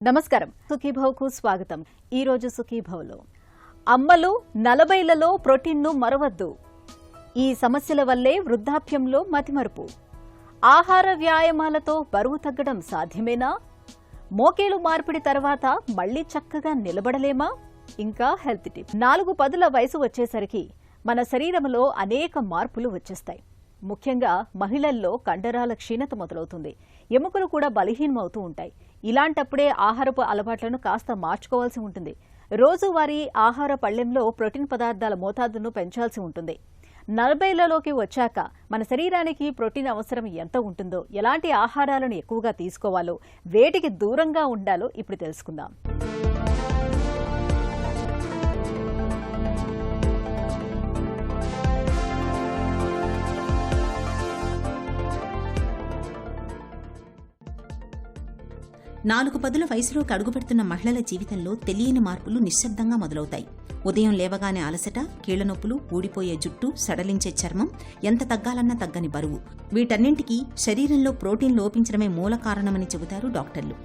నమస్కారం. సుఖీభవకు స్వాగతం. ఈ రోజు సుఖీభవలో అమ్మలు 40లలో ప్రోటీన్ను మరవద్దు. ఈ సమస్యల వల్లే వృద్ధాప్యంలో మతిమరుపు. ఆహార వ్యాయామాలతో బరువు తగ్గడం సాధ్యమేనా? మోకేలు మార్పిడి తర్వాత మళ్లీ చక్కగా నిలబడలేమా? ఇంకా హెల్త్ టిప్. 4-10 వయసు వచ్చేసరికి మన శరీరంలో అనేక మార్పులు వచ్చేస్తాయి. ముఖ్యంగా మహిళల్లో కండరాల క్షీణత మొదలవుతుంది. ఎముకలు కూడా బలహీనమవుతూ ఉంటాయి. ఇలాంటప్పుడే ఆహారపు అలవాట్లను కాస్త మార్చుకోవాల్సి ఉంటుంది. రోజువారీ ఆహార పళ్లెంలో ప్రోటీన్ పదార్థాల మోతాదును పెంచాల్సి ఉంటుంది. 40లలోకి వచ్చాక మన శరీరానికి ప్రోటీన్ అవసరం ఎంత ఉంటుందో, ఎలాంటి ఆహారాలను ఎక్కువగా తీసుకోవాలో, వేటికి దూరంగా ఉండాలో ఇప్పుడు తెలుసుకుందాం. నాలుగు పదుల వయసులోకి అడుగుపెడుతున్న మహిళల జీవితంలో తెలియని మార్పులు నిశ్శబ్దంగా మొదలవుతాయి. ఉదయం లేవగానే అలసట, కీళ్లనొప్పులు, ఊడిపోయే జుట్టు, సడలించే చర్మం, ఎంత తగ్గాలన్నా తగ్గని బరువు. వీటన్నింటికీ శరీరంలో ప్రోటీన్ లోపించడమే మూల కారణమని చెబుతారు డాక్టర్లు.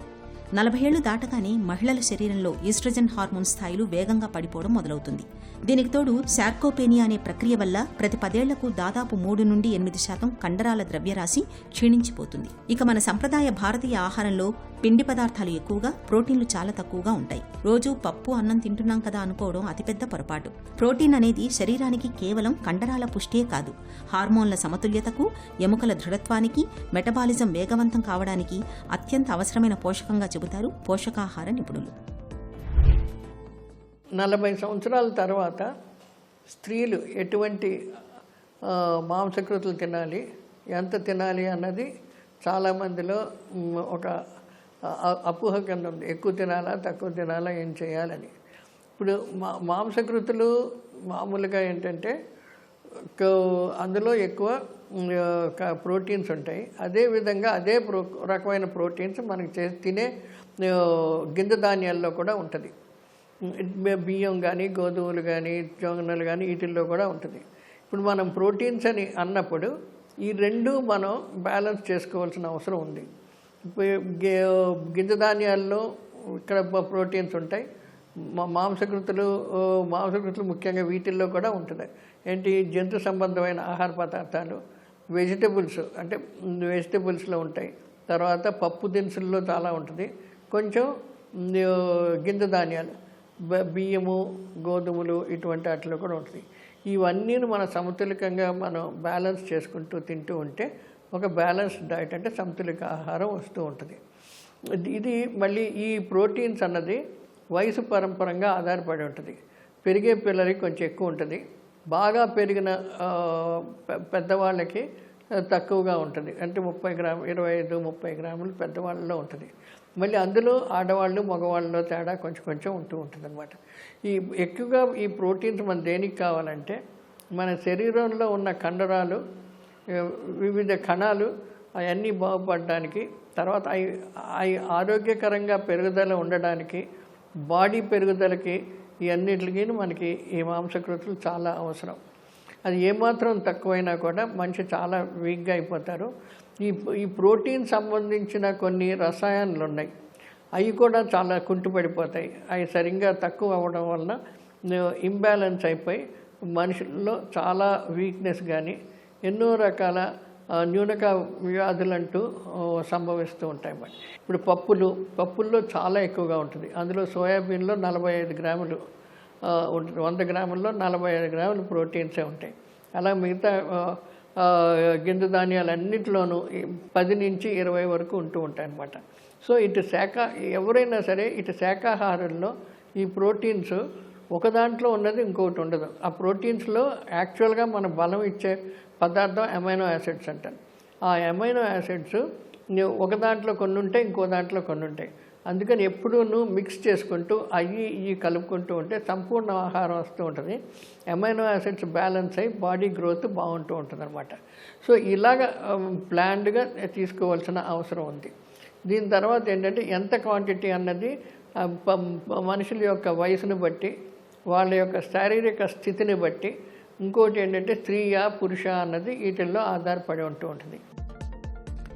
40 ఏళ్లు దాటగానే మహిళల శరీరంలో ఈస్ట్రోజన్ హార్మోన్ స్థాయిలు వేగంగా పడిపోవడం మొదలవుతుంది. దీనికి తోడు సార్కోపేనియా అనే ప్రక్రియ వల్ల ప్రతి 10 ఏళ్లకు దాదాపు 3 నుండి 8% కండరాల ద్రవ్యరాశి క్షీణించిపోతుంది. ఇక మన సంప్రదాయ భారతీయ ఆహారంలో పిండి పదార్థాలు ఎక్కువగా, ప్రోటీన్లు చాలా తక్కువగా ఉంటాయి. రోజు పప్పు, అన్నం తింటున్నాం కదా అనుకోవడం అతిపెద్ద పొరపాటు. ప్రోటీన్ అనేది శరీరానికి కేవలం కండరాల పుష్టే కాదు, హార్మోన్ల సమతుల్యతకు, ఎముకల దృఢత్వానికి, మెటబాలిజం వేగవంతం కావడానికి అత్యంత అవసరమైన పోషకంగా చెబుతారు పోషకాహార నిపుణులు. 40 సంవత్సరాల తర్వాత స్త్రీలు ఎటువంటి మాంసకృతులు తినాలి, ఎంత తినాలి అన్నది చాలామందిలో ఒక అపోహ కింద ఉంది. ఎక్కువ తినాలా, తక్కువ తినాలా, ఏం చేయాలని. ఇప్పుడు మాంసకృతులు మామూలుగా ఏంటంటే అందులో ఎక్కువ ప్రోటీన్స్ ఉంటాయి. అదేవిధంగా అదే రకమైన ప్రోటీన్స్ మనకి తినే గింజ ధాన్యాల్లో కూడా ఉంటుంది. బియ్యం కానీ, గోధుమలు కానీ, జొన్నలు కానీ, వీటిల్లో కూడా ఉంటుంది. ఇప్పుడు మనం ప్రోటీన్స్ అని అన్నప్పుడు ఈ రెండు మనం బ్యాలెన్స్ చేసుకోవాల్సిన అవసరం ఉంది. గింజ ధాన్యాల్లో ఇక్కడ ప్రోటీన్స్ ఉంటాయి. మాంసకృతులు ముఖ్యంగా వీటిల్లో కూడా ఉంటుంది. ఏంటి, జంతు సంబంధమైన ఆహార పదార్థాలు, వెజిటబుల్స్లో ఉంటాయి. తర్వాత పప్పు దినుసుల్లో చాలా ఉంటుంది. కొంచెం గింజ ధాన్యాలు, బియ్యము, గోధుమలు, ఇటువంటి వాటిలో కూడా ఉంటుంది. ఇవన్నీ మన సమతులికంగా మనం బ్యాలెన్స్ చేసుకుంటూ తింటూ ఉంటే ఒక బ్యాలెన్స్డ్ డైట్, అంటే సమతులిక ఆహారం వస్తూ ఉంటుంది. ఇది మళ్ళీ ఈ ప్రోటీన్స్ అన్నది వయసు పరంపరంగా ఆధారపడి ఉంటుంది. పెరిగే పిల్లలకి కొంచెం ఎక్కువ ఉంటుంది, బాగా పెరిగిన పెద్దవాళ్ళకి తక్కువగా ఉంటుంది. అంటే 25-30 గ్రాములు పెద్దవాళ్ళలో ఉంటుంది. మళ్ళీ అందులో ఆడవాళ్ళు మగవాళ్ళలో తేడా కొంచెం ఉంటూ ఉంటుంది అనమాట. ఎక్కువగా ఈ ప్రోటీన్స్ మన దేనికి కావాలంటే మన శరీరంలో ఉన్న కండరాలు, వివిధ కణాలు అవన్నీ బాగుపడడానికి, తర్వాత అవి ఆరోగ్యకరంగా పెరుగుదల ఉండడానికి, బాడీ పెరుగుదలకి, ఈ అన్నిటికీ మనకి ఈ మాంసకృతులు చాలా అవసరం. అది ఏమాత్రం తక్కువైనా కూడా మనిషి చాలా వీక్గా అయిపోతారు. ఈ ప్రోటీన్ సంబంధించిన కొన్ని రసాయనాలు ఉన్నాయి, అవి కూడా చాలా కుంటుపడిపోతాయి. అవి సరిగ్గా తక్కువ అవ్వడం వలన ఇంబ్యాలెన్స్ అయిపోయి మనుషుల్లో చాలా వీక్నెస్ కానీ, ఎన్నో రకాల న్యూనక వ్యాధులంటూ సంభవిస్తూ ఉంటాయి. ఇప్పుడు పప్పుల్లో చాలా ఎక్కువగా ఉంటుంది. అందులో సోయాబీన్లో 45 గ్రాములు ఉంటుంది. 100 గ్రాముల్లో 45 గ్రాములు ప్రోటీన్సే ఉంటాయి. అలా మిగతా గింజ ధాన్యాలన్నింటిలోనూ 10 నుంచి 20 వరకు ఉంటూ ఉంటాయి అన్నమాట. సో ఎవరైనా సరే ఇటు శాకాహారంలో ఈ ప్రోటీన్స్ ఒక దాంట్లో ఉన్నది ఇంకొకటి ఉండదు. ఆ ప్రోటీన్స్లో యాక్చువల్గా మన బలం ఇచ్చే పదార్థం అమైనో యాసిడ్స్ అంటారు. ఆ అమైనో యాసిడ్స్ ఒక దాంట్లో కొన్ని ఉంటాయి, ఇంకో దాంట్లో కొన్ని ఉంటాయి. అందుకని ఎప్పుడూ మిక్స్ చేసుకుంటూ అవి కలుపుకుంటూ ఉంటే సంపూర్ణ ఆహారం వస్తూ ఉంటుంది. అమైనో యాసిడ్స్ బ్యాలెన్స్ అయ్యి బాడీ గ్రోత్ బాగుంటూ ఉంటుంది అనమాట. సో ఇలాగ ప్లాన్డ్గా తీసుకోవాల్సిన అవసరం ఉంది. దీని తర్వాత ఏంటంటే ఎంత క్వాంటిటీ అన్నది మనుషుల యొక్క వయసును బట్టి, వాళ్ళ యొక్క శారీరక స్థితిని బట్టి, ఇంకోటి ఏంటంటే స్త్రీయా పురుష అన్నది వీటిల్లో ఆధారపడి ఉంటూ ఉంటుంది.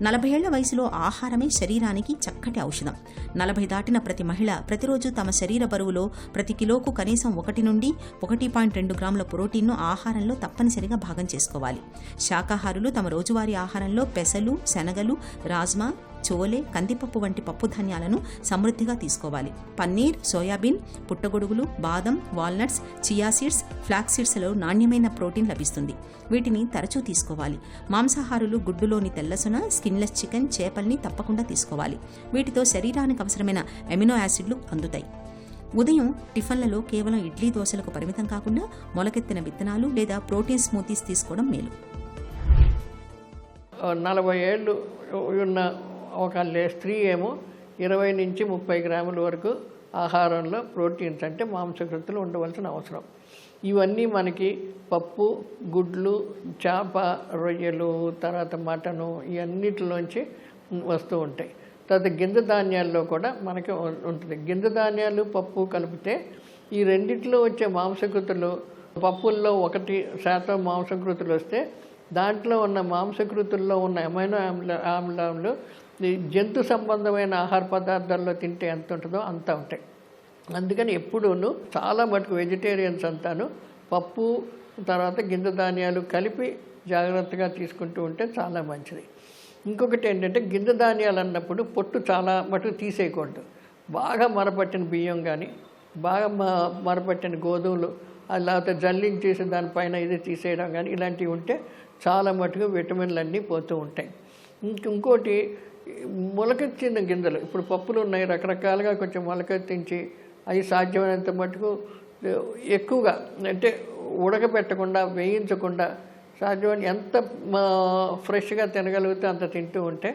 40 ఏళ్ల వయసులో ఆహారమే శరీరానికి చక్కటి ఔషధం. 40 దాటిన ప్రతి మహిళ ప్రతిరోజు తమ శరీర బరువులో ప్రతి కిలోకు కనీసం 1 నుండి 1.2 గ్రాముల ప్రోటీన్ను ఆహారంలో తప్పనిసరిగా భాగం చేసుకోవాలి. శాకాహారులు తమ రోజువారీ ఆహారంలో పెసలు, శనగలు, రాజ్మా, చోలే, కందిపప్పు వంటి పప్పు ధాన్యాలను సమృద్ధిగా తీసుకోవాలి. పన్నీర్, సోయాబీన్, పుట్టగొడుగులు, బాదం, వాల్నట్స్, చియా సీడ్స్, ఫ్లాక్స్ సీడ్స్లో నాణ్యమైన ప్రోటీన్ లభిస్తుంది. వీటిని తరచూ తీసుకోవాలి. మాంసాహారులు గుడ్డులోని తెల్లసొన, స్కిన్లెస్ చికెన్, చేపల్ని తప్పకుండా తీసుకోవాలి. వీటితో శరీరానికి అవసరమైన అమినో యాసిడ్లు అందుతాయి. ఉదయం టిఫన్లలో కేవలం ఇడ్లీ, దోశలకు పరిమితం కాకుండా మొలకెత్తిన విత్తనాలు లేదా ప్రోటీన్ స్మూతీస్ తీసుకోవడం మేలు. 40 ఏళ్ళు ఉన్న ఒక స్త్రీ ఏమో 20 నుంచి 30 గ్రాముల వరకు ఆహారంలో ప్రోటీన్స్ అంటే మాంసకృతులు ఉండవలసిన అవసరం. ఇవన్నీ మనకి పప్పు, గుడ్లు, చేప, రొయ్యలు, తర్వాత మటను ఇవన్నిటిలోంచి వస్తూ ఉంటాయి. తర్వాత గింజ ధాన్యాల్లో కూడా మనకి ఉంటుంది. గింజ ధాన్యాలు, పప్పు కలిపితే ఈ రెండిట్లో వచ్చే మాంసకృతులు, పప్పుల్లో 1% మాంసకృతులు వస్తే దాంట్లో ఉన్న మాంసకృతుల్లో ఉన్న అమైనో ఆమ్లాలు జంతు సంబంధమైన ఆహార పదార్థాల్లో తింటే ఎంత ఉంటుందో అంత ఉంటాయి. అందుకని ఎప్పుడూను చాలా మటుకు వెజిటేరియన్స్ అంతాను పప్పు తర్వాత గింజ ధాన్యాలు కలిపి జాగ్రత్తగా తీసుకుంటూ ఉంటే చాలా మంచిది. ఇంకొకటి ఏంటంటే గింజ ధాన్యాలు అన్నప్పుడు పొట్టు చాలా మటుకు తీసేయకూడదు. బాగా మరపట్టిన బియ్యం కానీ, బాగా మరపట్టిన గోధుమలు, లేకపోతే జల్లించేసి దానిపైన ఇది తీసేయడం కానీ ఇలాంటివి ఉంటే చాలా మటుకు విటమిన్లు అన్నీ పోతూ ఉంటాయి. ఇంకోటి మొలకెత్తిన గింజలు, ఇప్పుడు పప్పులు ఉన్నాయి రకరకాలుగా, కొంచెం మొలకెత్తించి అవి సాధ్యమైనంత మటుకు ఎక్కువగా అంటే ఉడకబెట్టకుండా, వేయించకుండా సాధ్యమైన ఎంత ఫ్రెష్గా తినగలిగితే అంత తింటూ ఉంటే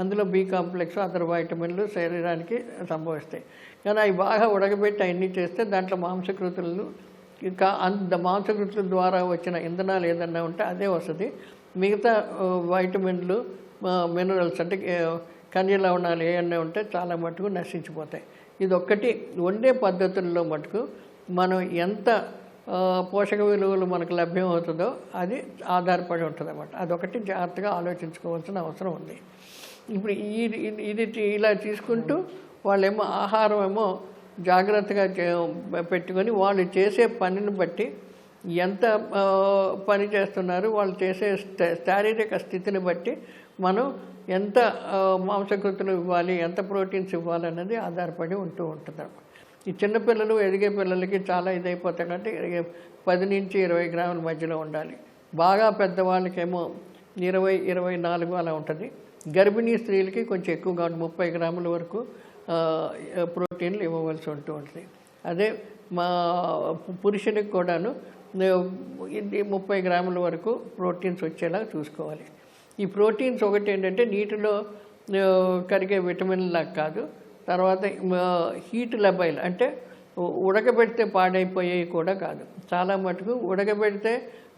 అందులో బి కాంప్లెక్స్, అదర్ వైటమిన్లు శరీరానికి సంభవిస్తాయి. కానీ అవి బాగా ఉడకబెట్టి అవన్నీ చేస్తే దాంట్లో మాంసకృతులు మాంసకృతుల ద్వారా వచ్చిన ఇంధనాలు ఏదన్నా ఉంటే అదే వస్తుంది. మిగతా వైటమిన్లు, మినరల్స్ అంటే ఖనిజ లవణాలు ఏమన్నా ఉంటే చాలా మటుకు నశించిపోతాయి. ఇది ఒక్కటి వండే పద్ధతుల్లో మటుకు మనం ఎంత పోషక విలువలు మనకు లభ్యం అవుతుందో అది ఆధారపడి ఉంటుంది అన్నమాట. అదొకటి జాగ్రత్తగా ఆలోచించుకోవాల్సిన అవసరం ఉంది. ఇప్పుడు ఇది ఇలా తీసుకుంటూ వాళ్ళేమో ఆహారం ఏమో జాగ్రత్తగా పెట్టుకొని వాళ్ళు చేసే పనిని బట్టి ఎంత పని చేస్తున్నారు, వాళ్ళు చేసే శారీరక స్థితిని బట్టి మనం ఎంత మాంసకృతులు ఇవ్వాలి, ఎంత ప్రోటీన్స్ ఇవ్వాలి అన్నది ఆధారపడి ఉంటూ ఉంటుంది. ఈ చిన్నపిల్లలు, ఎదిగే పిల్లలకి చాలా ఇదైపోతాయి కాబట్టి 10 నుంచి 20 గ్రాముల మధ్యలో ఉండాలి. బాగా పెద్దవాళ్ళకేమో 20-24 అలా ఉంటుంది. గర్భిణీ స్త్రీలకి కొంచెం ఎక్కువగా ఉంటుంది, 30 గ్రాముల వరకు ప్రోటీన్లు ఇవ్వవలసి ఉంటూ ఉంటుంది. అదే మా పురుషునికి కూడాను 30 గ్రాముల వరకు ప్రోటీన్స్ వచ్చేలా చూసుకోవాలి. ఈ ప్రోటీన్స్ ఒకటి ఏంటంటే నీటిలో కరిగే విటమిన్లా కాదు, తర్వాత హీట్ లెబైల్ అంటే ఉడకబెడితే పాడైపోయేవి కూడా కాదు. చాలా మటుకు ఉడకబెడితే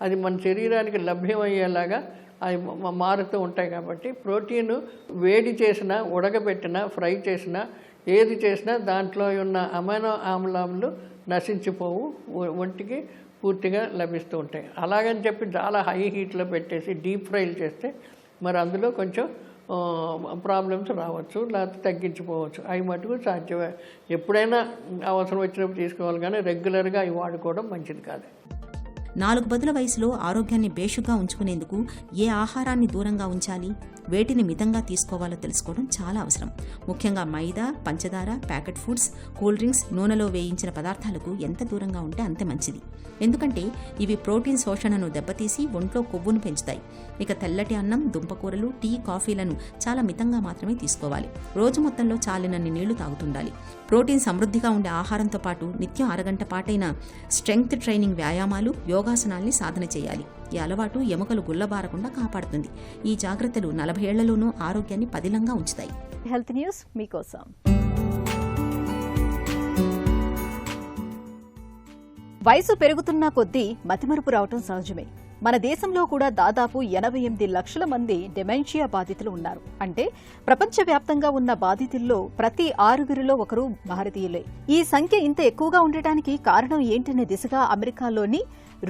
అది మన శరీరానికి లభ్యమయ్యేలాగా అవి మారుతూ ఉంటాయి. కాబట్టి ప్రోటీన్ వేడి చేసినా, ఉడకబెట్టినా, ఫ్రై చేసినా, ఏది చేసినా దాంట్లో ఉన్న అమైనో ఆమ్లాలు నశించిపోవు, ఒంటికి పూర్తిగా లభిస్తూ ఉంటాయి. అలాగని చెప్పి చాలా హై హీట్లో పెట్టేసి డీప్ ఫ్రైలు చేస్తే మరి అందులో కొంచెం ప్రాబ్లమ్స్ రావచ్చు, లేకపోతే తగ్గించిపోవచ్చు. అవి మటుకు సాధ్యమే. ఎప్పుడైనా అవసరం వచ్చినప్పుడు తీసుకోవాలి, కానీ రెగ్యులర్గా అవి వాడుకోవడం మంచిది కాదు. 4 పదుల వయసులో ఆరోగ్యాన్ని బేషుగా ఉంచుకునేందుకు ఏ ఆహారాన్ని దూరంగా ఉంచాలి, వేటిని మితంగా తీసుకోవాలో తెలుసుకోవడం చాలా అవసరం. ముఖ్యంగా మైదా, పంచదార, ప్యాకెట్ ఫుడ్స్, కూల్ డ్రింక్స్, నూనెలో వేయించిన పదార్థాలకు ఎంత దూరంగా ఉంటే అంతే మంచిది. ఎందుకంటే ఇవి ప్రోటీన్ శోషణను దెబ్బతీసి ఒంట్లో కొవ్వును పెంచుతాయి. ఇక తెల్లటి అన్నం, దుంపకూరలు, టీ, కాఫీలను చాలా మితంగా మాత్రమే తీసుకోవాలి. రోజు మొత్తంలో చాలినన్ని నీళ్లు తాగుతుండాలి. ప్రోటీన్ సమృద్ధిగా ఉండే ఆహారంతో పాటు నిత్యం 1 గంట పాటైన స్ట్రెంగ్త్ ట్రైనింగ్ వ్యాయామాలు, యోగాసనాల్ని సాధన చేయాలి. ఈ అలవాటు ఎముకలు గుల్లబారకుండా కాపాడుతుంది. ఈ జాగ్రత్తలు 40 ఏళ్లలోనూ ఆరోగ్యాన్ని పదిలంగా ఉంచుతాయి. హెల్త్ న్యూస్ మీకోసం. వయసు పెరుగుతున్న కొద్దీ మతిమరుపు రావటం సహజమే. మన దేశంలో కూడా దాదాపు 88 లక్షల మంది డెమెన్షియా బాధితులు ఉన్నారు. అంటే ప్రపంచవ్యాప్తంగా ఉన్న బాధితుల్లో ప్రతి 6గురిలో ఒకరు భారతీయులే. ఈ సంఖ్య ఇంత ఎక్కువగా ఉండటానికి కారణం ఏంటనే దిశగా అమెరికాలోని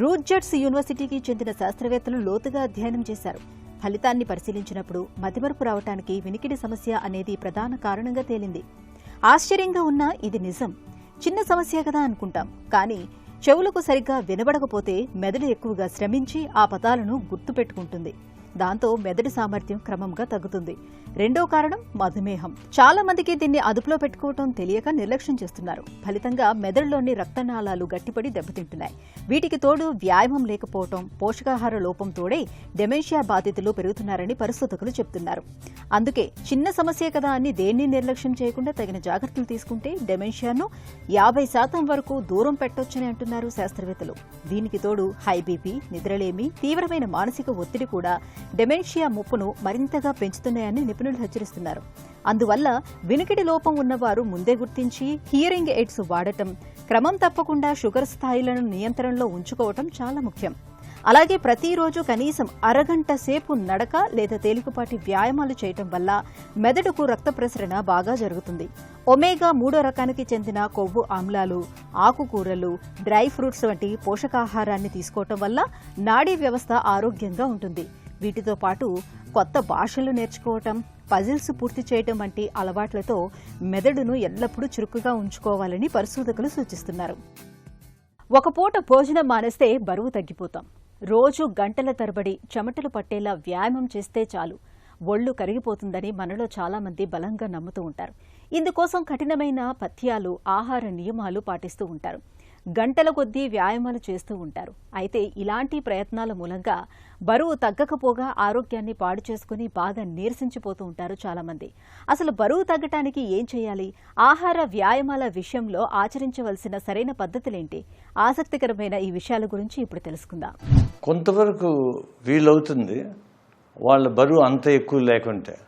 రూట్జెట్స్ యూనివర్సిటీకి చెందిన శాస్త్రవేత్తలు లోతుగా అధ్యయనం చేశారు. ఫలితాన్ని పరిశీలించినప్పుడు మతిమరుపు రావటానికి వినికిడి సమస్య అనేది ప్రధాన కారణంగా తేలింది. ఆశ్చర్యంగా ఉన్నా ఇది నిజం. చిన్న సమస్య కదా అనుకుంటాం, కానీ చెవులకు సరిగ్గా వినబడకపోతే మెదడు ఎక్కువగా శ్రమించి ఆ పదాలను గుర్తుపెట్టుకుంటుంది. దాంతో మెదడు సామర్థ్యం క్రమంగా తగ్గుతుంది. రెండో కారణం మధుమేహం. చాలా మందికి దీన్ని అదుపులో పెట్టుకోవటం తెలియక నిర్లక్ష్యం చేస్తున్నారు. ఫలితంగా మెదడులోని రక్తనాళాలు గట్టిపడి దెబ్బతింటున్నాయి. వీటికి తోడు వ్యాయామం లేకపోవటం, పోషకాహార లోపం తోడే డెమెన్షియా బాధితులు పెరుగుతున్నారని పరిశోధకులు చెబుతున్నారు. అందుకే చిన్న సమస్య కదా అని దేన్ని నిర్లక్ష్యం చేయకుండా తగిన జాగ్రత్తలు తీసుకుంటే డెమెన్షియాను 50% వరకు దూరం పెట్టొచ్చని అంటున్నారు శాస్త్రవేత్తలు. దీనికి తోడు హై బీపీ, నిద్రలేమి, తీవ్రమైన మానసిక ఒత్తిడి కూడా డెమెన్షియా ముప్పును మరింతగా పెంచుతున్నాయని నిపుణులు హెచ్చరిస్తున్నారు. అందువల్ల వినికిడి లోపం ఉన్నవారు ముందే గుర్తించి హియరింగ్ ఎయిడ్స్ వాడటం, క్రమం తప్పకుండా షుగర్ స్థాయిలను నియంత్రణలో ఉంచుకోవటం చాలా ముఖ్యం. అలాగే ప్రతిరోజు కనీసం అరగంట సేపు నడక లేదా తేలికపాటి వ్యాయామాలు చేయటం వల్ల మెదడుకు రక్త ప్రసరణ బాగా జరుగుతుంది. ఒమేగా 3 రకానికి చెందిన కొవ్వు ఆమ్లాలు, ఆకుకూరలు, డ్రై ఫ్రూట్స్ వంటి పోషకాహారాన్ని తీసుకోవటం వల్ల నాడీ వ్యవస్థ ఆరోగ్యంగా ఉంటుంది. వీటితో పాటు కొత్త భాషలు నేర్చుకోవటం, పజిల్స్ పూర్తి చేయటం వంటి అలవాట్లతో మెదడును ఎల్లప్పుడూ చురుకుగా ఉంచుకోవాలని పరిశోధకులు సూచిస్తున్నారు. ఒక పూట భోజనం మానేస్తే బరువు తగ్గిపోతాం. రోజు గంటల తరబడి చెమటలు పట్టేలా వ్యాయామం చేస్తే చాలు ఒళ్ళు కరిగిపోతుందని మనలో చాలా మంది బలంగా నమ్ముతూ ఉంటారు. ఇందుకోసం కఠినమైన పథ్యాలు, ఆహార నియమాలు పాటిస్తూ ఉంటారు. గంటల కొద్దీ వ్యాయామాలు చేస్తూ ఉంటారు. అయితే ఇలాంటి ప్రయత్నాల మూలంగా బరువు తగ్గకపోగా ఆరోగ్యాన్ని పాడు చేసుకుని బాగా నీరసించిపోతూ ఉంటారు చాలామంది. అసలు బరువు తగ్గటానికి ఏం చేయాలి? ఆహార వ్యాయామాల విషయంలో ఆచరించవలసిన సరైన పద్ధతులేంటి? ఆసక్తికరమైన ఈ విషయాల గురించి ఇప్పుడు తెలుసుకుందాం. కొంతవరకు వీలవుతుంది. వాళ్ళ బరువు అంత ఎక్కువ లేకుంటే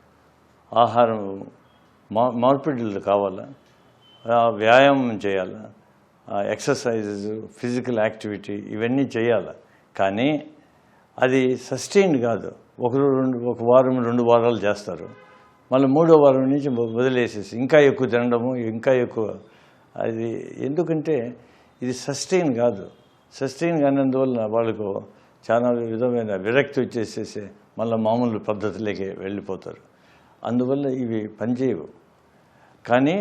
ఆహారం మార్పిడులు కావాలా, వ్యాయామం చేయాలా, ఎక్సర్సైజెస్, ఫిజికల్ యాక్టివిటీ ఇవన్నీ చేయాలి. కానీ అది సస్టైన్డ్ కాదు. ఒక వారం 2 వారాలు చేస్తారు, మళ్ళీ 3వ వారం నుంచి వదిలేసేసి ఇంకా ఎక్కువ తినడము, ఇంకా ఎక్కువ. అది ఎందుకంటే ఇది సస్టైన్ కాదు. సస్టైన్ కానందువల్ల వాళ్ళకు చాలా విధమైన విరక్తి వచ్చేసేసి మళ్ళీ మామూలు పద్ధతిలోకి వెళ్ళిపోతారు. అందువల్ల ఇవి పనిచేయవు. కానీ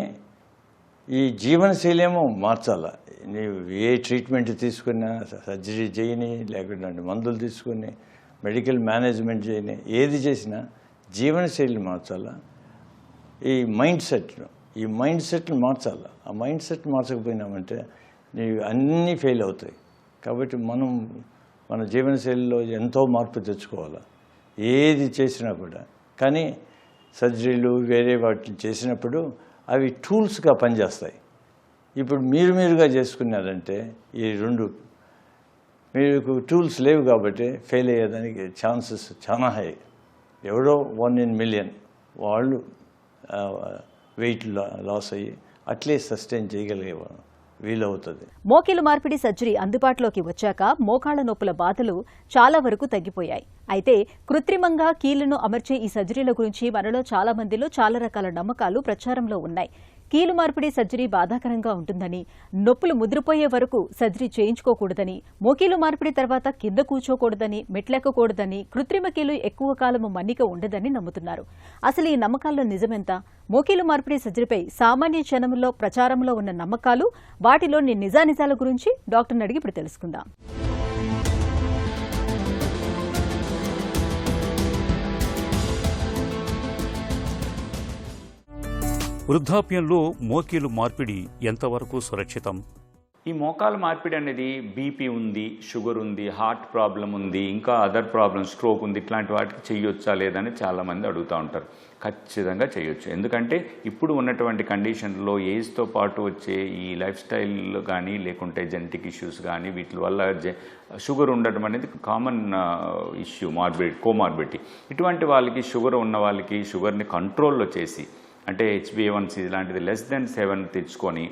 ఈ జీవనశైలి ఏమో మార్చాల. నీవు ఏ ట్రీట్మెంట్ తీసుకున్నా, సర్జరీ చేయని, లేకుంటే మందులు తీసుకుని, మెడికల్ మేనేజ్మెంట్ చేయని, ఏది చేసినా జీవనశైలిని మార్చాలా. ఈ మైండ్ సెట్ని మార్చాలా. ఆ మైండ్ సెట్ మార్చకపోయినామంటే నీవు అన్నీ ఫెయిల్ అవుతాయి. కాబట్టి మనం మన జీవనశైలిలో ఎంతో మార్పు తెచ్చుకోవాలి ఏది చేసినా కూడా. కానీ సర్జరీలు వేరే వాటిని చేసినప్పుడు అవి టూల్స్గా పనిచేస్తాయి. ఇప్పుడు మీరుగా చేసుకున్నారంటే ఈ 2 మీకు టూల్స్ లేవు కాబట్టి ఫెయిల్ అయ్యేదానికి ఛాన్సెస్ చాలా హై. ఎవడో 1 in million వాళ్ళు వెయిట్ లాస్ అయ్యి అట్లే సస్టైన్ చేయగలిగేవారు వీలవుతుంది. మోకీలు మార్పిడి సర్జరీ అందుబాటులోకి వచ్చాక మోకాళ్ల నొప్పుల బాధలు చాలా వరకు తగ్గిపోయాయి. అయితే కృత్రిమంగా కీళ్లను అమర్చే ఈ సర్జరీల గురించి మనలో చాలా మందిలో చాలా రకాల నమ్మకాలు ప్రచారంలో ఉన్నాయి. కీలు మార్పిడి సర్జరీ బాధాకరంగా ఉంటుందని, నొప్పులు ముదిరిపోయే వరకు సర్జరీ చేయించుకోకూడదని, మోకీలు మార్పిడి తర్వాత కింద కూర్చోకూడదని, మెట్లెక్కకూడదని, కృత్రిమ కీలు ఎక్కువ కాలము మన్నిక ఉండదని నమ్ముతున్నారు. అసలు ఈ నమ్మకాల్లో నిజమెంత? మోకీలు మార్పిడి సర్జరీపై సామాన్య జనంలో ప్రచారంలో ఉన్న నమ్మకాలు, వాటిలోని నిజానిజాల గురించి డాక్టర్ని అడిగి ఇప్పుడు తెలుసుకుందాం. వృద్ధాప్యంలో మోకీలు మార్పిడి ఎంతవరకు సురక్షితం? ఈ మోకాలు మార్పిడి అనేది బీపీ ఉంది, షుగర్ ఉంది, హార్ట్ ప్రాబ్లం ఉంది, ఇంకా అదర్ ప్రాబ్లమ్, స్ట్రోక్ ఉంది, ఇట్లాంటి వాటికి చేయొచ్చా లేదని చాలామంది అడుగుతూ ఉంటారు. ఖచ్చితంగా చేయొచ్చు. ఎందుకంటే ఇప్పుడు ఉన్నటువంటి కండిషన్లో ఏజ్తో పాటు వచ్చే ఈ లైఫ్ స్టైల్ కానీ, లేకుంటే జెనెటిక్ ఇష్యూస్ కానీ, వీటి వల్ల షుగర్ ఉండటం అనేది కామన్ ఇష్యూ, కోమార్బిడిటీ. ఇటువంటి వాళ్ళకి, షుగర్ ఉన్న వాళ్ళకి, షుగర్ని కంట్రోల్లో చేసి, అంటే HbA1c ఇలాంటిది less than 7 తెచ్చుకొని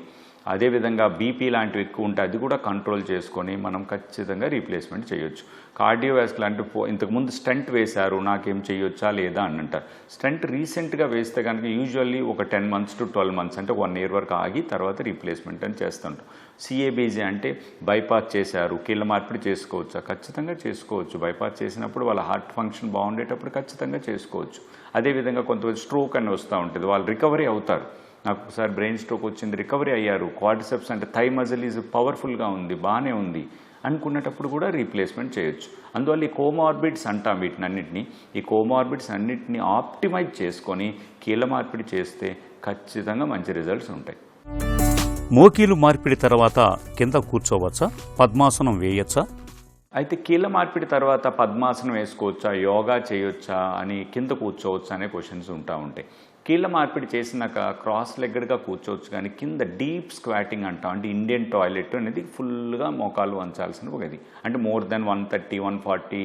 అదేవిధంగా బీపీ లాంటివి ఎక్కువ ఉంటే అది కూడా కంట్రోల్ చేసుకొని మనం ఖచ్చితంగా రీప్లేస్మెంట్ చేయొచ్చు. కార్డియోవాస్కులర్ అంటే ఇంతకుముందు స్టంట్ వేశారు, నాకేం చేయొచ్చా లేదా అని అంటారు. స్టంట్ రీసెంట్గా వేస్తే కనుక యూజువల్లీ ఒక 10 months to 12 months అంటే 1 year వరకు ఆగి తర్వాత రీప్లేస్మెంట్ అని చేస్తుంటాం. సిఏబీజీ అంటే బైపాస్ చేశారు, కీళ్ళ మార్పిడి చేసుకోవచ్చా? ఖచ్చితంగా చేసుకోవచ్చు. బైపాస్ చేసినప్పుడు వాళ్ళ హార్ట్ ఫంక్షన్ బాగుండేటప్పుడు ఖచ్చితంగా చేసుకోవచ్చు. అదేవిధంగా కొంతమంది స్ట్రోక్ అని వస్తూ ఉంటుంది, వాళ్ళు రికవరీ అవుతారు. నాకు ఒకసారి బ్రెయిన్ స్ట్రోక్ వచ్చింది, రికవరీ అయ్యారు. క్వాడ్రిసెప్స్ అంటే థై మజిల్ ఈజ్ పవర్ఫుల్గా ఉంది, బాగానే ఉంది అనుకున్నటప్పుడు కూడా రీప్లేస్మెంట్ చేయొచ్చు. అందువల్ల ఈ కోమార్బిడ్స్ అంటాం వీటినన్నింటినీ. ఈ కోమార్బిడ్స్ అన్నింటినీ ఆప్టిమైజ్ చేసుకొని కీళ్ళ మార్పిడి చేస్తే ఖచ్చితంగా మంచి రిజల్ట్స్ ఉంటాయి. మోకీలు మార్పిడి తర్వాత కింద కూర్చోవచ్చా? పద్మాసనం వేయచ్చా? అయితే కీళ్ళ మార్పిడి తర్వాత పద్మాసనం వేసుకోవచ్చా, యోగా చేయొచ్చా అని, కింద కూర్చోవచ్చా అనే క్వశ్చన్స్ ఉంటాయి. కీళ్ళ మార్పిడి చేసినాక క్రాస్ లెగ్గడ్గా కూర్చోవచ్చు, కానీ కింద డీప్ స్క్వాటింగ్ అంటాం. అంటే ఇండియన్ టాయిలెట్ అనేది ఫుల్గా మోకాలు వంచాల్సిన ఒకది. అంటే more than 130-140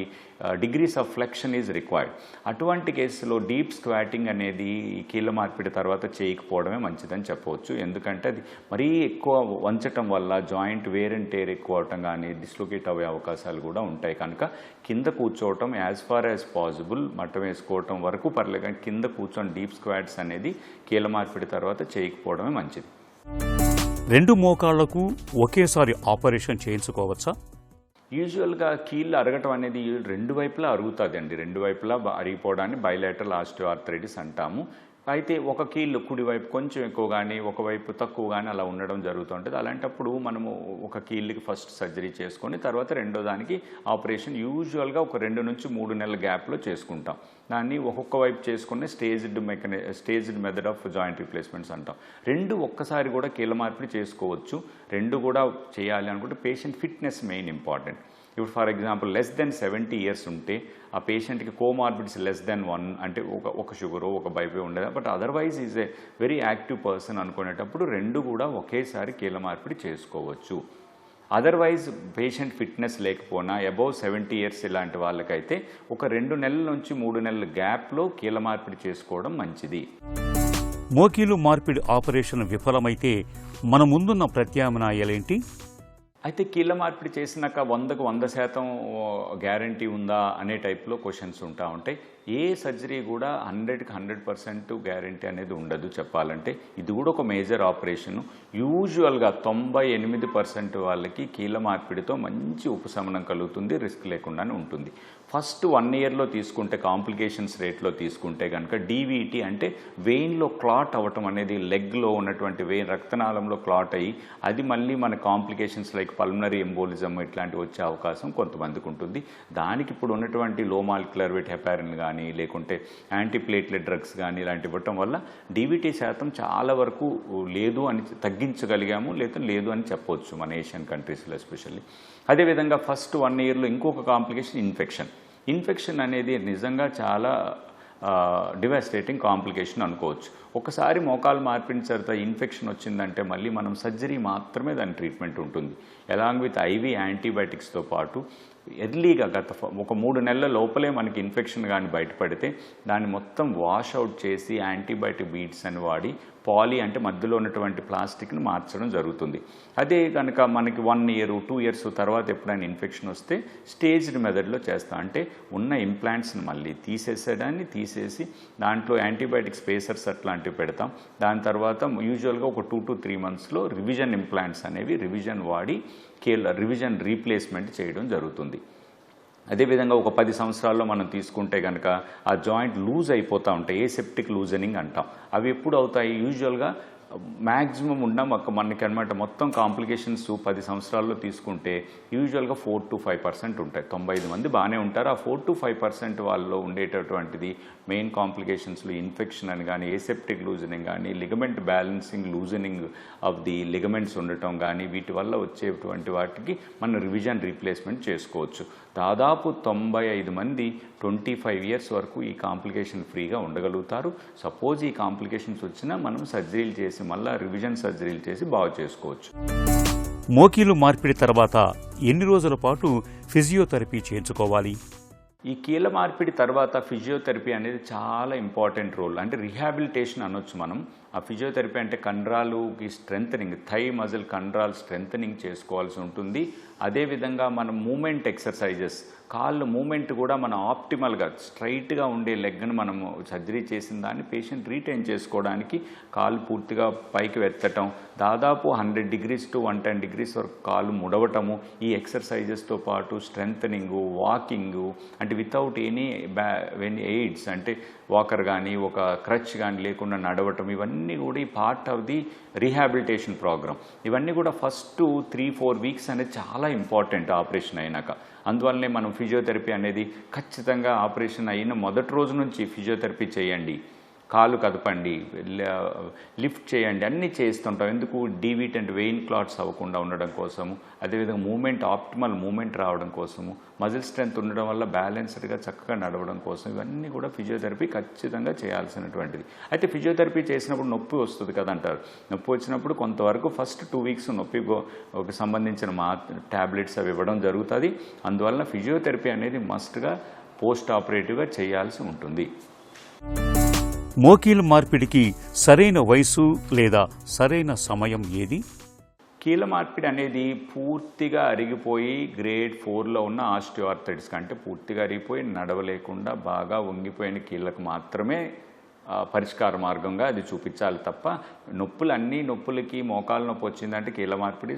degrees of flexion is required. అటువంటి కేసులో డీప్ స్క్వాటింగ్ అనేది ఈ కీళ్ళ మార్పిడి తర్వాత చేయకపోవడమే మంచిదని చెప్పవచ్చు. ఎందుకంటే అది మరీ ఎక్కువ వంచటం వల్ల జాయింట్ వేర్ అండ్ టేర్ ఎక్కువ అవటం కానీ డిస్లొకేట్ అయ్యే అవకాశాలు కూడా ఉంటాయి. కనుక కింద కూర్చోవటం యాజ్ ఫార్ యాజ్ పాసిబుల్, మట్టం వేసుకోవటం వరకు పర్లేదు, కానీ కింద కూర్చొని డీప్ స్క్వాట్స్ అనేది కీళ్ళ మార్పిడి తర్వాత చేయకపోవడమే మంచిది. 2 మోకాళ్లకు ఒకేసారి ఆపరేషన్ చేయించుకోవచ్చా? యూజువల్గా కీళ్ళు అరగటం అనేది 2 వైపులా అరుగుతుందండి. 2 వైపులా అరిగిపోవడాన్ని బైలేటరల్ ఆస్టియోఆర్థరైటిస్ అంటాము. అయితే ఒక కీళ్ళు కుడివైపు కొంచెం ఎక్కువ కానీ ఒకవైపు తక్కువ కానీ అలా ఉండడం జరుగుతుంటుంది. అలాంటప్పుడు మనము ఒక కీళ్ళకి ఫస్ట్ సర్జరీ చేసుకొని తర్వాత రెండో దానికి ఆపరేషన్ యూజువల్గా ఒక 2 నుంచి 3 నెలల గ్యాప్లో చేసుకుంటాం. దాన్ని ఒక్కొక్క వైపు చేసుకునే staged method of joint replacements అంటాం. 2 ఒక్కసారి కూడా కీళ్ళ మార్పిడి చేసుకోవచ్చు. 2 కూడా చేయాలి అనుకుంటే పేషెంట్ ఫిట్నెస్ మెయిన్ ఇంపార్టెంట్. ఇప్పుడు for example less than 70 years ఉంటే ఆ పేషెంట్కి కోమార్బిడ్స్ లెస్ దెన్ 1 అంటే ఒక షుగరు ఒక బైపే ఉండదు, but otherwise is a very active person అనుకునేటప్పుడు 2 కూడా ఒకేసారి కీళ్ళ మార్పిడి చేసుకోవచ్చు. అదర్వైజ్ పేషెంట్ ఫిట్నెస్ లేకపోయినా అబౌవ్ 70 years ఇలాంటి వాళ్ళకైతే ఒక 2 నెలల నుంచి 3 నెలల గ్యాప్లో కీళ్ళ మార్పిడి చేసుకోవడం మంచిది. మోకీలు మార్పిడి ఆపరేషన్ విఫలమైతే మన ముందున్న ప్రత్యామ్నాయాలేంటి? అయితే కీళ్ళ మార్పిడి చేసినాక 100కు 100% గ్యారంటీ ఉందా అనే టైప్లో క్వశ్చన్స్ ఉంటాయి. ఏ సర్జరీ కూడా 100కి 100% గ్యారంటీ అనేది ఉండదు చెప్పాలంటే. ఇది కూడా ఒక మేజర్ ఆపరేషను. యూజువల్గా 98% వాళ్ళకి కీళ్ళ మార్పిడితో మంచి ఉపశమనం కలుగుతుంది, రిస్క్ లేకుండానే ఉంటుంది. ఫస్ట్ 1 yearలో తీసుకుంటే కాంప్లికేషన్స్ రేట్లో తీసుకుంటే కనుక డీవీటీ అంటే వెయిన్లో క్లాట్ అవ్వటం అనేది, లెగ్లో ఉన్నటువంటి వెయిన్ రక్తనాళంలో క్లాట్ అయ్యి అది మళ్ళీ మన కాంప్లికేషన్స్ లైక్ పల్మనరీ ఎంబోలిజం ఇట్లాంటివి వచ్చే అవకాశం కొంతమందికి ఉంటుంది. దానికి ఇప్పుడు ఉన్నటువంటి లో మాలిక్యులర్ వెయిట్ హెపారిన్ కానీ లేకుంటే యాంటీప్లేట్లెట్ డ్రగ్స్ కానీ ఇలాంటివి ఇవ్వటం వల్ల డీవీటీ శాతం చాలా వరకు లేదు అని తగ్గించగలిగాము, లేదు అని చెప్పవచ్చు మన ఏషియన్ కంట్రీస్లో ఎస్పెషల్లీ. అదేవిధంగా ఫస్ట్ 1 yearలో ఇంకొక కాంప్లికేషన్ ఇన్ఫెక్షన్ అనేది నిజంగా చాలా డివాస్టేటింగ్ కాంప్లికేషన్ అనుకోవచ్చు. ఒకసారి మోకాలు మార్పిన తర్వాత ఇన్ఫెక్షన్ వచ్చిందంటే మళ్ళీ మనం సర్జరీ మాత్రమే దాని ట్రీట్మెంట్ ఉంటుంది. అలాంగ్ విత్ ఐవీ యాంటీబయాటిక్స్తో పాటు ఎర్లీగా ఒక 3 నెలల లోపలే మనకి ఇన్ఫెక్షన్ కానీ బయటపడితే దాన్ని మొత్తం వాష్ అవుట్ చేసి యాంటీబయాటిక్ బీడ్స్ అని వాడి పాలీ అంటే మధ్యలో ఉన్నటువంటి ప్లాస్టిక్ను మార్చడం జరుగుతుంది. అదే కనుక మనకి 1 year 2 years తర్వాత ఎప్పుడైనా ఇన్ఫెక్షన్ వస్తే స్టేజ్డ్ మెథడ్లో చేస్తాం. అంటే ఉన్న ఇంప్లాంట్స్ని మళ్ళీ తీసేసి దాంట్లో యాంటీబయాటిక్ స్పేసర్స్ అట్లాంటివి పెడతాం. దాని తర్వాత యూజువల్గా ఒక 2 to 3 monthsలో రివిజన్ ఇంప్లాంట్స్ అనేవి రివిజన్ వాడి రివిజన్ రీప్లేస్మెంట్ చేయడం జరుగుతుంది. అదేవిధంగా ఒక 10 సంవత్సరాల్లో మనం తీసుకుంటే కనుక ఆ జాయింట్ లూజ్ అయిపోతూ ఉంటాయి, ఏసెప్టిక్ లూజనింగ్ అంటాం. అవి ఎప్పుడు అవుతాయి? యూజువల్గా మ్యాక్సిమం మనకి అనమాట మొత్తం కాంప్లికేషన్స్ 10 సంవత్సరాల్లో తీసుకుంటే యూజువల్గా 4 to 5% ఉంటాయి. 95 మంది బాగానే ఉంటారు. ఆ 4 to 5% వాళ్ళలో ఉండేటటువంటిది మెయిన్ కాంప్లికేషన్స్లో ఇన్ఫెక్షన్ అని కానీ, ఏసెప్టిక్ లూజనింగ్ కానీ, ligament balancing loosening of the ligaments ఉండటం కానీ, వీటి వల్ల వచ్చేటువంటి వాటికి మనం రివిజన్ రీప్లేస్మెంట్ చేసుకోవచ్చు. దాదాపు 95 మంది 25 years వరకు ఈ కాంప్లికేషన్ ఫ్రీగా ఉండగలుగుతారు. సపోజ్ ఈ కాంప్లికేషన్స్ వచ్చినా మనం సర్జరీలు చేసి మళ్ళీ రివిజన్ సర్జరీలు చేసి బాగు చేసుకోవచ్చు. మోకీలు మార్పిడి తర్వాత ఎన్ని రోజుల పాటు ఫిజియోథెరపీ చేయించుకోవాలి? ఈ కీళ్ళ మార్పిడి తర్వాత ఫిజియోథెరపీ అనేది చాలా ఇంపార్టెంట్ రోల్, అంటే రిహాబిలిటేషన్ అనొచ్చు మనం. ఆ ఫిజియోథెరపీ అంటే కండరాలుకి స్ట్రెంథనింగ్, థై మజిల్ కండరాలు స్ట్రెంథనింగ్ చేసుకోవాల్సి ఉంటుంది. అదేవిధంగా మనం మూమెంట్ ఎక్సర్సైజెస్, కాళ్ళు మూమెంట్ కూడా మనం ఆప్టిమల్గా స్ట్రైట్గా ఉండే లెగ్ను మనము సర్జరీ చేసిన దాన్ని పేషెంట్ రీటైన్ చేసుకోవడానికి కాళ్ళు పూర్తిగా పైకి వెత్తటం, దాదాపు 100 degrees to 110 degrees వరకు కాళ్ళు ముడవటము, ఈ ఎక్సర్సైజెస్తో పాటు స్ట్రెంథనింగు, వాకింగు, అంటే వితౌట్ ఎనీ ఎయిడ్స్, అంటే వాకర్ కానీ ఒక క్రచ్ కానీ లేకుండా నడవటం, ఇవన్నీ కూడా ఈ part of the rehabilitation programme. ఇవన్నీ కూడా ఫస్ట్ 3-4 weeks అనేది చాలా ఇంపార్టెంట్ ఆపరేషన్ అయినాక. అందువల్లనే మనం ఫిజియోథెరపీ అనేది ఖచ్చితంగా ఆపరేషన్ అయిన మొదటి రోజు నుంచి ఫిజియోథెరపీ చేయండి, కాలు కదపండి, లిఫ్ట్ చేయండి, అన్నీ చేస్తుంటాం. ఎందుకు? డీవీట్ అండ్ వెయిన్ క్లాట్స్ అవ్వకుండా ఉండడం కోసము, అదేవిధంగా మూమెంట్ ఆప్టిమల్ మూమెంట్ రావడం కోసము, మజిల్ స్ట్రెంత్ ఉండడం వల్ల బ్యాలెన్స్డ్గా చక్కగా నడవడం కోసం, ఇవన్నీ కూడా ఫిజియోథెరపీ ఖచ్చితంగా చేయాల్సినటువంటిది. అయితే ఫిజియోథెరపీ చేసినప్పుడు నొప్పి వస్తుంది కదంటారు. నొప్పి వచ్చినప్పుడు కొంతవరకు ఫస్ట్ 2 weeks నొప్పికి సంబంధించిన ట్యాబ్లెట్స్ అవి ఇవ్వడం జరుగుతుంది. అందువల్ల ఫిజియోథెరపీ అనేది మస్ట్గా పోస్ట్ ఆపరేటివ్గా చేయాల్సి ఉంటుంది. మోకీలు మార్పిడికి సరైన వయసు లేదా సరైన సమయం ఏది? కీళ్ళ మార్పిడి అనేది పూర్తిగా అరిగిపోయి గ్రేడ్ 4లో ఉన్న ఆస్టియోఆర్థరైటిస్, అంటే పూర్తిగా అరిగిపోయి నడవలేకుండా బాగా వంగిపోయిన కీళ్ళకు మాత్రమే పరిష్కార మార్గంగా అది చూపించాలి తప్ప, నొప్పులకి మోకాలు నొప్పి వచ్చిందంటే కీళ్ళ మార్పిడి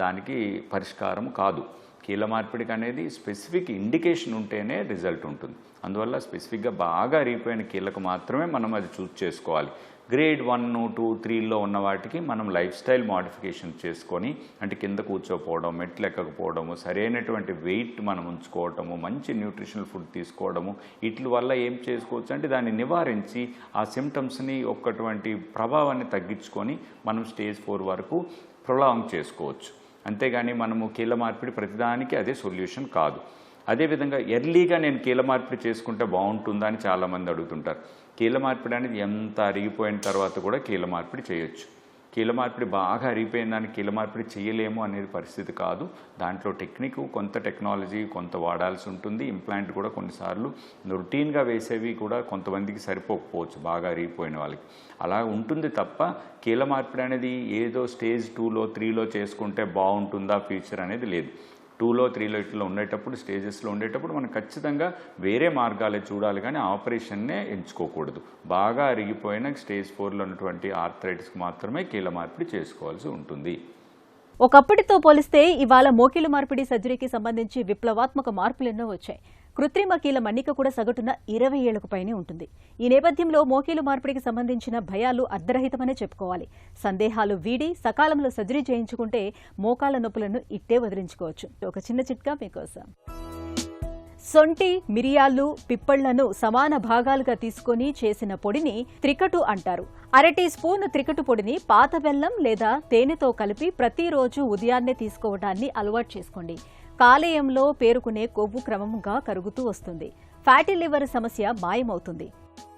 దానికి పరిష్కారం కాదు. కీళ్ళ మార్పిడికి అనేది స్పెసిఫిక్ ఇండికేషన్ ఉంటేనే రిజల్ట్ ఉంటుంది. అందువల్ల స్పెసిఫిక్గా బాగా అరిగిపోయిన కీళ్ళకు మాత్రమే మనం అది చూస్ చేసుకోవాలి. గ్రేడ్ 1, 2, 3లో ఉన్న వాటికి మనం లైఫ్ స్టైల్ మోడిఫికేషన్ చేసుకొని, అంటే కింద కూర్చోపోవడం, మెట్లు ఎక్కకపోవడము, సరైనటువంటి వెయిట్ మనం ఉంచుకోవటము, మంచి న్యూట్రిషనల్ ఫుడ్ తీసుకోవడము, వీటి వల్ల ఏం చేసుకోవచ్చు అంటే దాన్ని నివారించి ఆ సిమ్టమ్స్ని ఒక్కటువంటి ప్రభావాన్ని తగ్గించుకొని మనం స్టేజ్ 4 వరకు ప్రొలాంగ్ చేసుకోవచ్చు. అంతేగాని మనము కీళ్ళ మార్పిడి ప్రతిదానికి అదే సొల్యూషన్ కాదు. అదేవిధంగా ఎర్లీగా నేను కీళ్ళ మార్పిడి చేసుకుంటే బాగుంటుందా అని చాలామంది అడుగుతుంటారు. కీళ్ళ మార్పిడి అనేది ఎంత అరిగిపోయిన తర్వాత కూడా కీళ్ళ మార్పిడి చేయొచ్చు. కీళ్ళ మార్పిడి బాగా అరిగిపోయిన దానికి కీళ్ళ మార్పిడి చేయలేము అనేది పరిస్థితి కాదు. దాంట్లో కొంత టెక్నాలజీ కొంత వాడాల్సి ఉంటుంది. ఇంప్లాంట్ కూడా కొన్నిసార్లు రొటీన్గా వేసేవి కూడా కొంతమందికి సరిపోకపోవచ్చు బాగా అరిగిపోయిన వాళ్ళకి. అలా ఉంటుంది తప్ప కీళ్ళ మార్పిడి అనేది ఏదో స్టేజ్ 2లో 3లో చేసుకుంటే బాగుంటుందా ఫ్యూచర్ అనేది లేదు. 2లో 3లో ఇట్లా ఉండేటప్పుడు, స్టేజెస్లో ఉండేటప్పుడు మనం ఖచ్చితంగా వేరే మార్గాలే చూడాలి, కానీ ఆపరేషన్నే ఎంచుకోకూడదు. బాగా అరిగిపోయిన స్టేజ్ 4లో ఉన్నటువంటి ఆర్థరైటిస్కి మాత్రమే కీళ్ళ మార్పిడి చేసుకోవాల్సి ఉంటుంది. ఒకప్పటితో పోలిస్తే ఇవాళ మోకీలు మార్పిడి సర్జరీకి సంబంధించి విప్లవాత్మక మార్పులెన్నో వచ్చాయి. కృత్రిమ కీళ్ళ మన్నిక కూడా సగటున 20 ఏళ్లకు పైనే ఉంటుంది. ఈ నేపథ్యంలో మోకీలు మార్పిడికి సంబంధించిన భయాలు అర్ధరహితమనే చెప్పుకోవాలి. సందేహాలు వీడి సకాలంలో సర్జరీ చేయించుకుంటే మోకాళ్ల నొప్పులను ఇట్టే వదిలించుకోవచ్చు. ఒక చిన్న చిట్కా మీకోసం. సొంటి, మిరియాలు, పిప్పళ్లను సమాన భాగాలుగా తీసుకుని చేసిన పొడిని త్రికటు అంటారు. 1/2 టీ స్పూన్ త్రికటు పొడిని పాత బెల్లం లేదా తేనెతో కలిపి ప్రతిరోజు ఉదయాన్నే తీసుకోవడాన్ని అలవాటు చేసుకోండి. కాలేయంలో పేరుకునే కొవ్వు క్రమంగా కరుగుతూ వస్తుంది. ఫ్యాటీ లివర్ సమస్య మాయమవుతుంది.